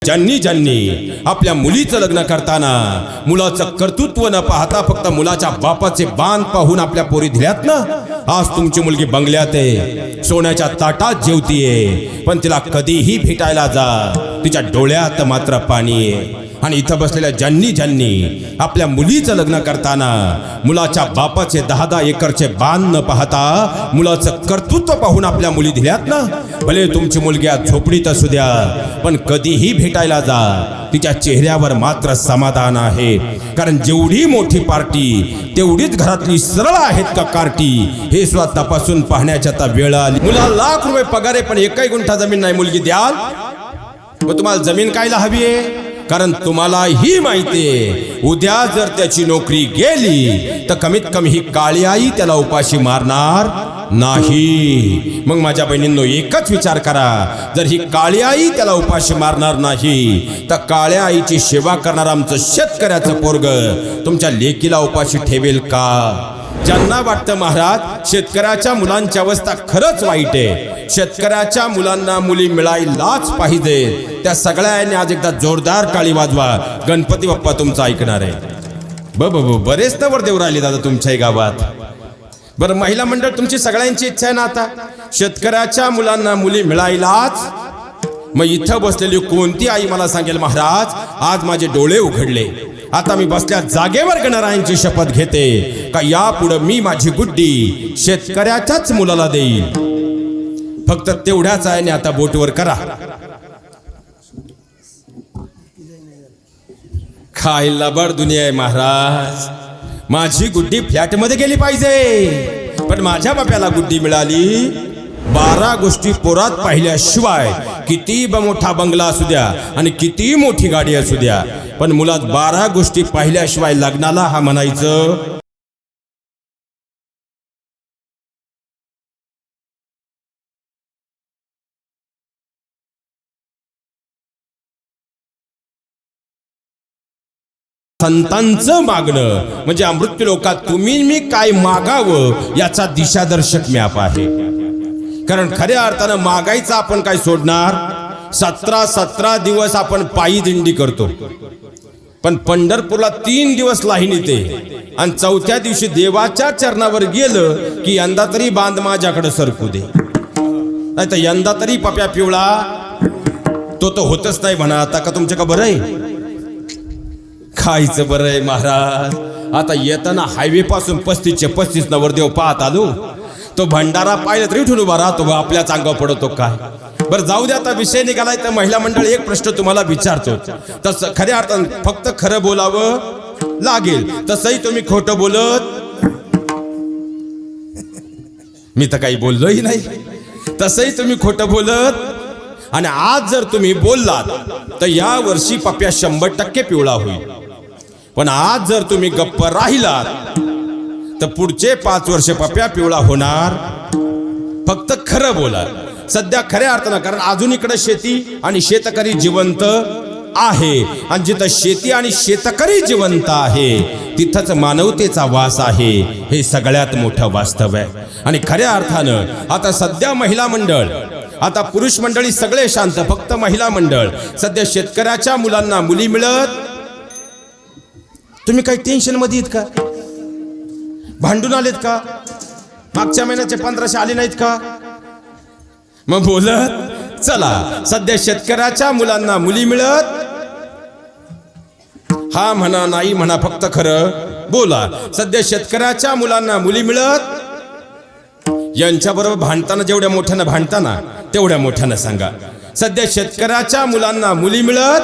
ज्यांनी ज्यांनी आपल्या मुलीचं लग्न करताना मुलाचं कर्तृत्व न पाहता फक्त मुलाच्या बापाचे बाण पाहून आपल्या पोरी दिल्यात ना, आज तुमची मुलगी बंगल्यात आहे, सोन्याच्या ताटात जेवतीये, पण तिला कधीही भेटायला जा, तिच्या डोळ्यात मात्र पाणी आहे. आणि इथं बसलेल्या ज्यांनी ज्यांनी आपल्या मुलीचं लग्न करताना मुलाच्या बापाचे 10-10 एकरचे बाण न पाहता मुलाचं कर्तृत्व पाहून आपल्या मुली दिल्यात ना, भले तुमची मुलगी झोपडीत असू द्या, पण कधीही भेटायला जा, तिच्या चेहऱ्यावर मात्र समाधान आहे. कारण जेवढी मोठी पार्टी तेवढीच घरातली सरळ आहेत का कार्टी, हे सुद्धा तपासून पाहण्याची आता वेळ आली. मुला लाख रुपये पगार आहे, पण एकही गुंठा जमीन नाही, मुलगी द्याल? मग तुम्हाला जमीन कायला हवी आहे? कारण तुम्हालाही माहितीये उद्या जर त्याची नोकरी गेली तर कमीत कमी ही काळी आई त्याला उपाशी मारणार नाही. मग माझ्या बहिणींनो, एकच विचार करा, जर ही काळी आई त्याला उपाशी मारणार नाही तर काळ्या आईची सेवा करणार आमचं शेतकऱ्याचं पोरग तुमच्या लेकीला उपाशी ठेवेल का? ज्यांना वाटतं महाराज शेतकऱ्याच्या मुलांची अवस्था खरंच वाईट आहे, शेतकऱ्याच्या मुलांना मुली मिळायलाच पाहिजे, त्या सगळ्यांनी आज एकदा जोरदार टाळी वाजवा. गणपती बाप्पा तुमचं ऐकणार आहे. बरेच नवर देव राहिले दादा तुमच्याही गावात. बरं, महिला मंडळ तुमची सगळ्यांची इच्छा आहे ना आता शेतकऱ्याच्या मुलांना मुली मिळायलाच? मग इथं बसलेली कोणती आई मला सांगेल महाराज आज माझे डोळे उघडले, आता मी बसल्या जागेवर गणरायांची शपथ घेते का यापुढे मी माझी गुड्डी शेतकऱ्याच्याच मुलाला देईल. फक्त तेवढ्याच आहे, आता बोटवर करा. खायला बड दुनिया आहे महाराज, माझी गुड्डी फ्लॅट मध्ये गेली पाहिजे, पण माझ्या बाप्याला गुड्डी मिळाली. 12 गोष्टी पोरात पाहिल्याशिवाय किती मोठा बंगला असू द्या आणि किती मोठी गाडी असू द्या, पण मुलात 12 गोष्टी पाहिल्याशिवाय लग्नाला हा म्हणायचं. संतांचं मागणं म्हणजे अमृत लोकात तुम्ही मी काय मागावं याचा दिशादर्शक मॅप आहे. कारण खऱ्या अर्थानं मागायचं आपण काय सोडणार? 17 दिवस आपण पायी दिंडी करतो, पण पंढरपूरला 3 दिवस लाईन येते आणि 4थ्या दिवशी देवाच्या चरणावर गेलं की यंदा तरी बांध माझ्याकडे सरकू दे, नाही तर यंदा तरी पप्या पिवळा तो तर होतच नाही म्हणा. आता का तुमच्या का बरं आहे? खायचं बरं आहे महाराज. आता येताना हायवे पासून 35 नवरदेव पाहत आलो, तो भंडारा पाहिलं तरी उठून उभा राहतो, आपल्या चांगला पडतो काय? बरं जाऊ द्या, आता विषय निघालाय तर महिला मंडळ एक प्रश्न तुम्हाला विचारतो. तसं खऱ्या अर्थानं फक्त खरं बोलावं लागेल, तसंही तुम्ही खोटं बोलत, मी तर काही बोललोही नाही, तसंही तुम्ही खोटं बोलत. आणि आज जर तुम्ही बोललात तर या वर्षी पप्या 100% पिवळा होईल, पण आज जर तुम्ही गप्प राहिलात तर पुढचे 5 वर्ष पप्या पिवळा होणार. फक्त खरं बोला सध्या खऱ्या अर्थानं, कारण अजून इकडे शेती आणि शेतकरी जिवंत आहे, आणि जिथं शेती आणि शेतकरी जिवंत आहे तिथंच मानवतेचा वास आहे, हे सगळ्यात मोठं वास्तव आहे. आणि खऱ्या अर्थानं आता सध्या महिला मंडळ, आता पुरुष मंडळी सगळे शांत, फक्त महिला मंडळ सध्या शेतकऱ्याच्या मुलांना मुली मिळत. तुम्ही काही टेन्शन मध्ये आहेत का? भांडून आलेत का? मागच्या महिन्याचे 1500 आले नाहीत का? मग बोलत चला, सध्या शेतकऱ्याच्या मुलांना मुली मिळत. हा म्हणा नाही म्हणा, फक्त खरं बोला. सध्या शेतकऱ्याच्या मुलांना मुली मिळत. यांच्याबरोबर भांडताना जेवढ्या मोठ्यानं भांडताना तेवढ्या मोठ्यानं सांगा, सध्या शेतकऱ्याच्या मुलांना मुली मिळत.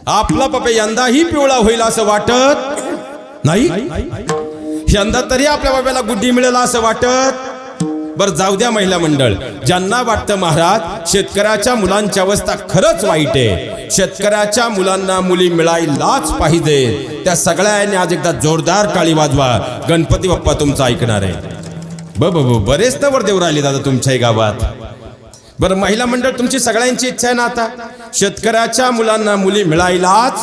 आपला पप्या यंदाही पिवळा होईल असं वाटत नाही, यंदा तरी आपल्या बाप्याला गुड्डी मिळेल असं वाटत. बरं जाऊ द्या महिला मंडळ, ज्यांना वाटतं महाराज शेतकऱ्याच्या मुलांची अवस्था खरंच वाईट आहे, शेतकऱ्याच्या मुलांना मुली मिळायलाच पाहिजे, त्या सगळ्यांनी आज एकदा जोरदार टाळी वाजवा. गणपती बाप्पा तुमचं ऐकणार आहे. बरेच नवर देव राहिले दादा तुमच्याही गावात. बरं, महिला मंडळ तुमची सगळ्यांची इच्छा आहे ना आता शेतकऱ्याच्या मुलांना मुली मिळायलाच?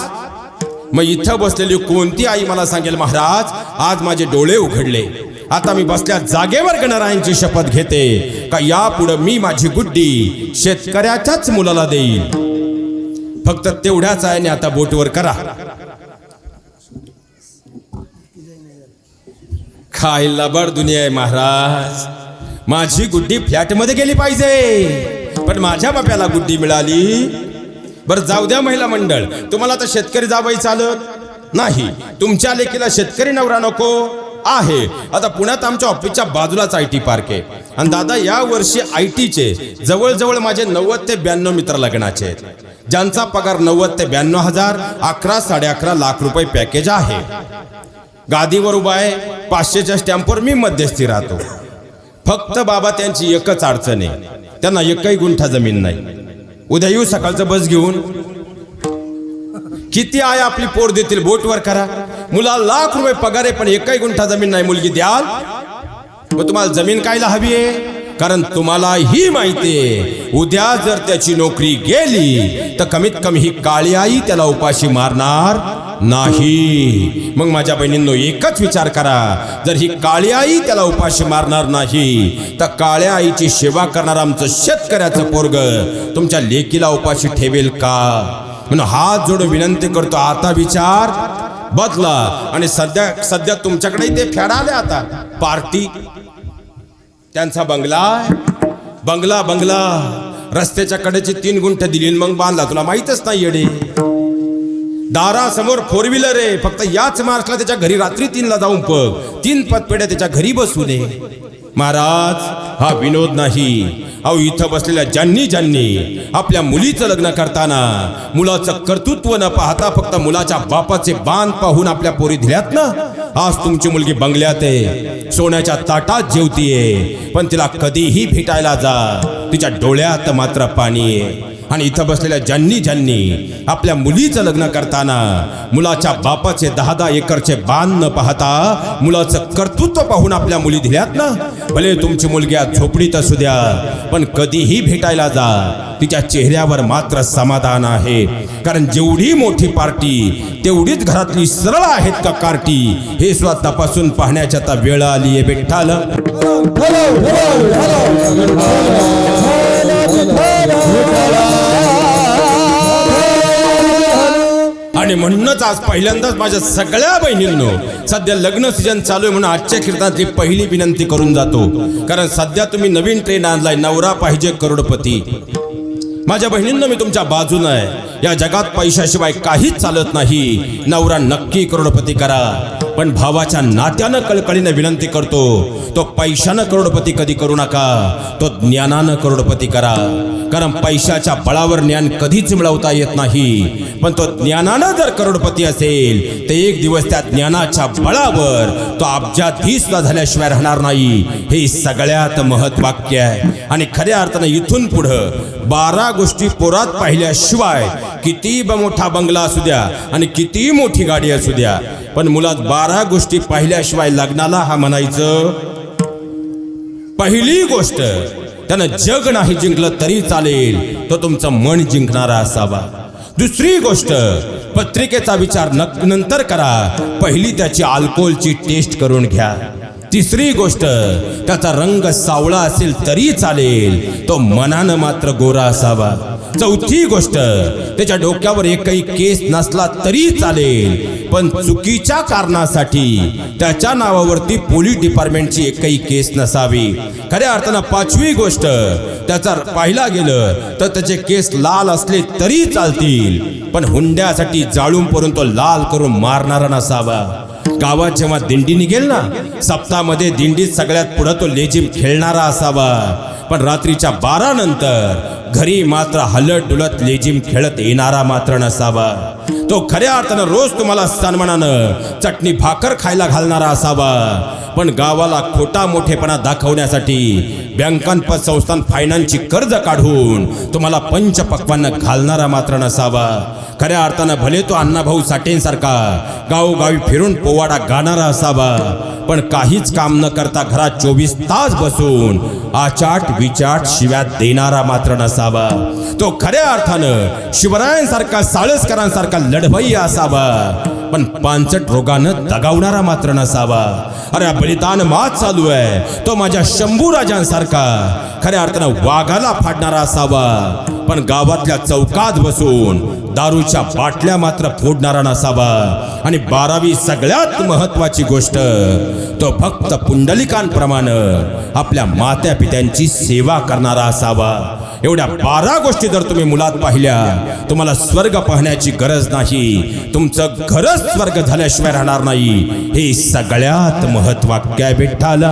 मग इथं बसलेली कोणती आई मला सांगेल महाराज आज माझे डोळे उघडले, आता मी बसल्या जागेवर गणरायांची शपथ घेते का यापुढे मी माझी गुड्डी शेतकऱ्याच्याच मुलाला देईल. फक्त तेवढ्याच आहे आता बोटवर करा. खायला बड दुनिया आहे महाराज. माझी गुड्डी फ्लॅट मध्ये गेली पाहिजे, पण माझ्या बाप्याला गुड्डी मिळाली. बरं जाऊ द्या महिला मंडळ, तुम्हाला तर शेतकरी जावई चालत नाही. तुमच्या लेकीला शेतकरी नवरा नको आहे. आता पुण्यात आमच्या ऑफिसच्या बाजूलाच IT पार्क आहे. आणि दादा या वर्षी ITचे जवळजवळ माझे 90 ते 92 मित्र लग्नाचे आहेत, ज्यांचा पगार 90 ते 92 हजार, 11 साडे 11 लाख रुपये पॅकेज आहे. गादीवर उभा आहे, 500च्या स्टॅम्पवर मी मध्यस्थी राहतो. फक्त बाबा त्यांची एकच अडचण आहे, त्यांना एकही गुंठा जमीन नाही. उद्या येऊ सकाळचं बस घेऊन. किती आहे आपली पोर देतील बोटवर करा. मुला लाख रुपये पगार आहे, पण एकही गुंठा जमीन नाही. मुलगी द्याल? मग तुम्हाला जमीन कायला हवी आहे? कारण तुम्हाला ही माहिती आहे उद्या जर त्याची नोकरी गेली तर कमीत कमी ही काळी आई त्याला उपाशी मारणार नाही. मग माझ्या बहिणींनो एकच विचार करा, जर ही काळी आई त्याला उपाशी मारणार नाही तर काळ्या आईची सेवा करणार आमचं शेतकऱ्याचं पोरग तुमच्या लेकीला उपाशी ठेवेल का? म्हणून हात जोडून विनंती करतो, आता विचार बदला. आणि सध्या तुमच्याकडे ते फेडाले आता पार्टी. त्यांचा बंगला रस्त्याच्या कडेची 3 गुंठ दिली मग बांधला. तुला माहितच नाही येडे. दारासमोर 4 व्हीलर आहे, फक्त याच मार्चला त्याच्या घरी रात्री 3ला जाऊन 3 पतपेढ्या त्याच्या घरी बसू दे. महाराज हा विनोद नाही. अहो इथं बसलेल्या ज्यांनी आपल्या मुलीचं लग्न करताना मुलाचं कर्तृत्व न पाहता फक्त मुलाच्या बापाचे बाण पाहून आपल्या पोरी दिल्यात ना, आज तुमची मुलगी बंगल्यात आहे, सोन्याच्या ताटात जेवतीये, पण तिला कधीही भेटायला जा तिच्या डोळ्यात मात्र पाणी आहे. आणि इथं बसलेल्या ज्यांनी आपल्या मुलीचं लग्न करताना मुलाच्या बापाचे 10-10 एकरचे बाण न पाहता मुलाचं कर्तृत्व पाहून आपल्या मुली दिल्यात ना, भले तुमची मुलगी झोपडीत असू द्या, पण कधीही भेटायला जा तिच्या चेहऱ्यावर मात्र समाधान आहे. कारण जेवढी मोठी पार्टी तेवढीच घरातली सरळ आहेत का कार्टी, हे सुद्धा तपासून पाहण्याची आता वेळ आली आहे. विठ्ठल आणि म्हणूनच आज पहिल्यांदाच माझ्या सगळ्या बहिणींनो सध्या लग्न सीजन चालू आहे म्हणून आजच्या कीर्तनातली पहिली विनंती करून जातो. कारण सध्या तुम्ही नवीन ट्रेंड आणलाय, नवरा पाहिजे करोडपती. माझ्या बहिणींना मी तुमच्या बाजून आहे. या जगात पैशाशिवाय काहीच चालत नाही. नवरा नक्की करोडपती करा, पण भावाच्या नात्यानं कळकळीने विनंती करतो, तो पैशानं करोडपती कधी करू नका, तो ज्ञानानं करोडपती करा. कारण पैशाच्या बळावर ज्ञान कधीच मिळवता येत नाही, पण तो ज्ञानानं जर करोडपती असेल तर एक दिवस त्या ज्ञानाच्या बळावर तो अब्जाधीश सुद्धा झाल्याशिवाय राहणार नाही. हे सगळ्यात महत्वाक्य आहे. आणि खऱ्या अर्थानं इथून पुढं 12 गोष्टी पोरात पाहिल्याशिवाय किती मोठा बंगला असू द्या आणि किती मोठी गाडी असू द्या, पण मुलात 12 गोष्टी पाहिल्याशिवाय लग्नाला हा म्हणायचं. पहिली गोष्ट, त्यानं जग नाही जिंकलं तरी चालेल, तो तुमचं मन जिंकणारा असावा. दुसरी गोष्ट, पत्रिकेचा विचार नंतर करा, पहिली त्याची अल्कोहोलची टेस्ट करून घ्या. तिसरी गोष्ट, त्याचा रंग सावळा असेल तरी चालेल, तो मनानं मात्र गोरा असावा. चौथी गोष्ट, त्याच्या डोक्यावर एकही केस नसला तरी चालेल, पण चुकीच्या कारणासाठी त्याच्या नावावरती पोलीस डिपार्टमेंटची एकही केस नसावी. खऱ्या अर्थानं पाचवी गोष्ट, त्याचा पाहिला गेलं तर त्याचे केस लाल असले तरी चालतील, पण हुंड्यासाठी जाळून परून तो लाल करून मारणारा नसावा. गावात जेव्हा दिंडी निघेल ना, सप्ताहामध्ये दिंडीत सगळ्यात पुढे तो लेझिम खेळणारा असावा, पण रात्रीच्या 12 नंतर घरी मात्र हलत डुलत लेझिम खेळत येणारा मात्र नसावा. तो खऱ्या अर्थानं रोज तुम्हाला सन्मानानं चटणी भाकर खायला घालणारा असावा, पण गावाला खोटा मोठेपणा दाखवण्यासाठी बँकांपत संस्थान फायनान्सची कर्ज काढून तुम्हाला पंचपक्वान्न घालणारा मात्र नसावा. खऱ्या अर्थानं भले तो अण्णाभाऊ साठेंसारखा गावोगावी फिरून पोवाडा गाणारा असावा, पण काहीच काम न करता घरात 24 तास बसून आचाट विचाट शिव्या देणारा मात्र नसावा. तो खऱ्या अर्थानं शिवरायांसारखा साळसकरांसारखा लढवय्या असावा, पण पानचट रोगानं दगावणारा मात्र नसावा. अरे बलिदान मात चालू आहे तो माझ्या शंभू राजांसारखा खऱ्या अर्थानं वाघाला फाडणारा असावा, पण गावातल्या चौकात बसून दारूच्या बाटल्या मात्र फोडणारा नसावा. आणि 12वी सगळ्यात महत्वाची गोष्ट, तो फक्त पुंडलिकांप्रमाणे आपल्या मात्या पित्यांची सेवा करणारा असावा. एवढ्या 12 गोष्टी जर तुम्ही मुलात पाहिल्या, तुम्हाला स्वर्ग पाहण्याची गरज नाही, तुमचं घरच स्वर्ग झाल्याशिवाय राहणार नाही. हे सगळ्यात महत्वाचं आहे विठ्ठल.